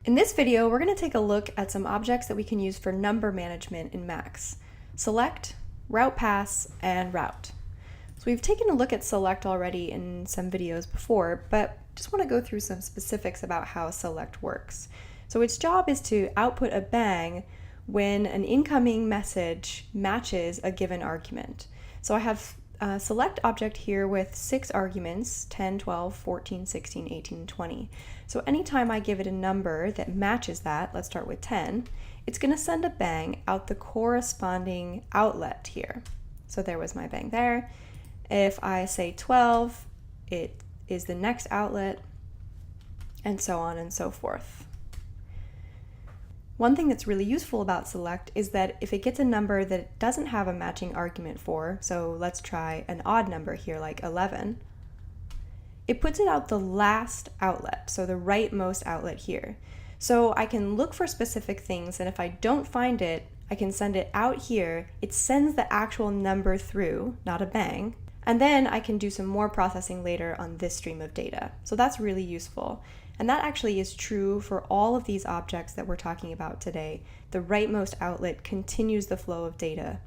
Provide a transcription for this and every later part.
In this video, we're going to take a look at some objects that we can use for number management in Max: select, Routepass, and route. So we've taken a look at select already in some videos before, but just want to go through some specifics about how select works. So its job is to output a bang when an incoming message matches a given argument. So I have a select object here with 6 arguments, 10, 12, 14, 16, 18, and 20. So anytime I give it a number that matches that, let's start with 10, it's going to send a bang out the corresponding outlet here. So there was my bang there. If I say 12, it is the next outlet, and so on and so forth. One thing that's really useful about select is that if it gets a number that it doesn't have a matching argument for, so let's try an odd number here like 11, it puts it out the last outlet, so the rightmost outlet here. So I can look for specific things, and if I don't find it, I can send it out here. It sends the actual number through, not a bang, and then I can do some more processing later on this stream of data. So that's really useful. And that actually is true for all of these objects that we're talking about today. The rightmost outlet continues the flow of data.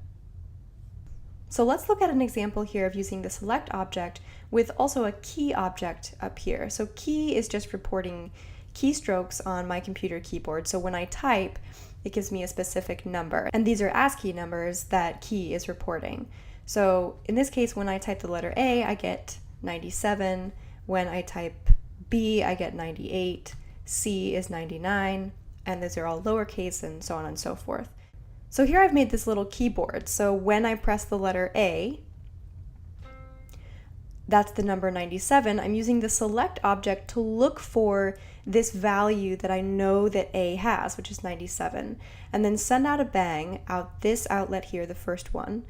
So let's look at an example here of using the select object with also a key object up here. So key is just reporting keystrokes on my computer keyboard. So when I type, it gives me a specific number. And these are ASCII numbers that key is reporting. So in this case, when I type the letter A, I get 97. When I type B, I get 98, C is 99, and those are all lowercase and so on and so forth. So here I've made this little keyboard. So when I press the letter A, that's the number 97. I'm using the select object to look for this value that I know that A has, which is 97, and then send out a bang out this outlet here, the first one.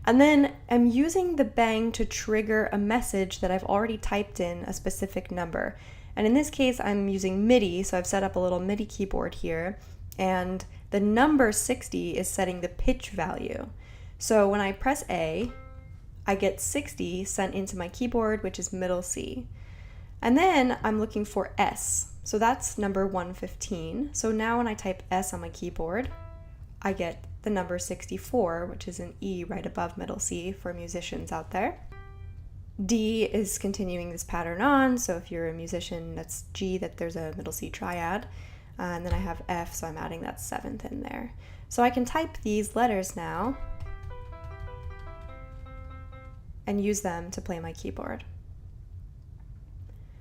And then I'm using the bang to trigger a message that I've already typed in a specific number. And in this case, I'm using MIDI, so I've set up a little MIDI keyboard here, and the number 60 is setting the pitch value. So when I press A, I get 60 sent into my keyboard, which is middle C. And then I'm looking for S, so that's number 115. So now when I type S on my keyboard, I get the number 64, which is an E right above middle C for musicians out there. D is continuing this pattern on, so if you're a musician, that's G, that there's a middle C triad. And then I have F, so I'm adding that 7th in there. So I can type these letters now and use them to play my keyboard.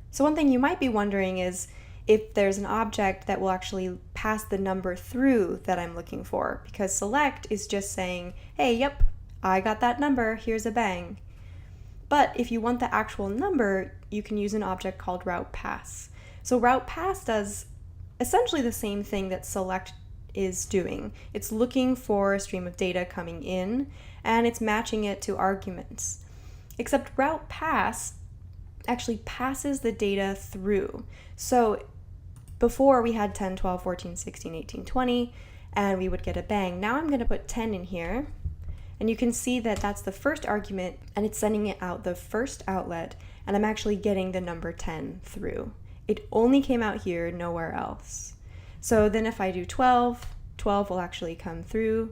So one thing you might be wondering is if there's an object that will actually pass the number through that I'm looking for, because select is just saying, hey, yep, I got that number, here's a bang. But if you want the actual number, you can use an object called Routepass. So Routepass does essentially the same thing that select is doing. It's looking for a stream of data coming in, and it's matching it to arguments. Except Routepass actually passes the data through. So before we had 10, 12, 14, 16, 18, 20, and we would get a bang. Now I'm going to put 10 in here, and you can see that that's the first argument, and it's sending it out the first outlet, and I'm actually getting the number 10 through. It only came out here, nowhere else. So then if I do 12, 12 will actually come through.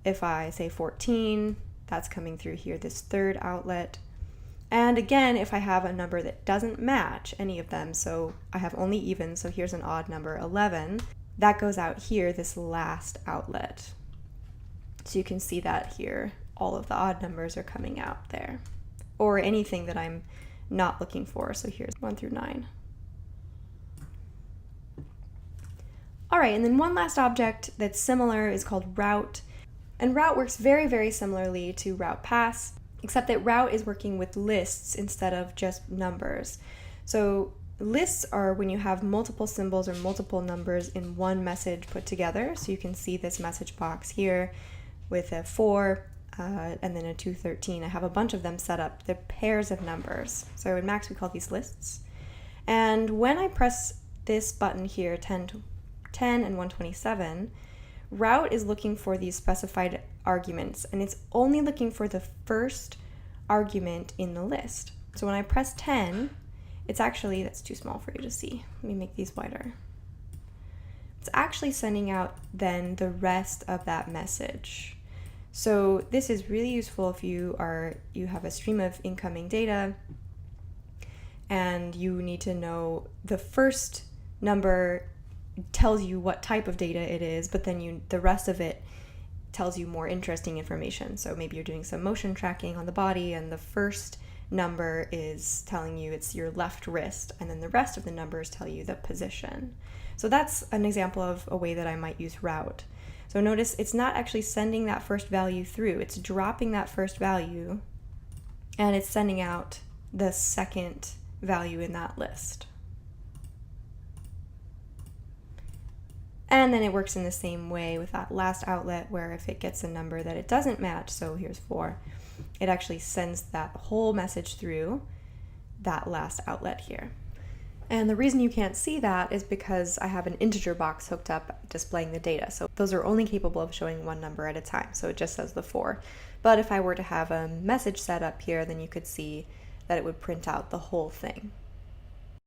If I say 14, that's coming through here, this third outlet. And again, if I have a number that doesn't match any of them, so I have only even, so here's an odd number, 11, that goes out here, this last outlet. So you can see that here, all of the odd numbers are coming out there, or anything that I'm not looking for. So here's 1 through 9. All right, and then one last object that's similar is called route. And route works very, very similarly to Routepass, except that route is working with lists instead of just numbers. So lists are when you have multiple symbols or multiple numbers in one message put together. So you can see this message box here with a 4 and then a 213. I have a bunch of them set up. They're pairs of numbers. So in Max, we call these lists. And when I press this button here, 10 and 127, route is looking for these specified arguments, and it's only looking for the first argument in the list. So when I press 10, it's actually, that's too small for you to see. Let me make these wider. it's actually sending out then the rest of that message. So this is really useful if you have a stream of incoming data and you need to know the first number tells you what type of data it is, but then the rest of it tells you more interesting information. So maybe you're doing some motion tracking on the body and the first number is telling you it's your left wrist, and then the rest of the numbers tell you the position. So that's an example of a way that I might use route. So notice it's not actually sending that first value through, it's dropping that first value and it's sending out the second value in that list. And then it works in the same way with that last outlet, where if it gets a number that it doesn't match, so here's 4, it actually sends that whole message through that last outlet here. And the reason you can't see that is because I have an integer box hooked up displaying the data. So those are only capable of showing one number at a time. So it just says the 4. But if I were to have a message set up here, then you could see that it would print out the whole thing.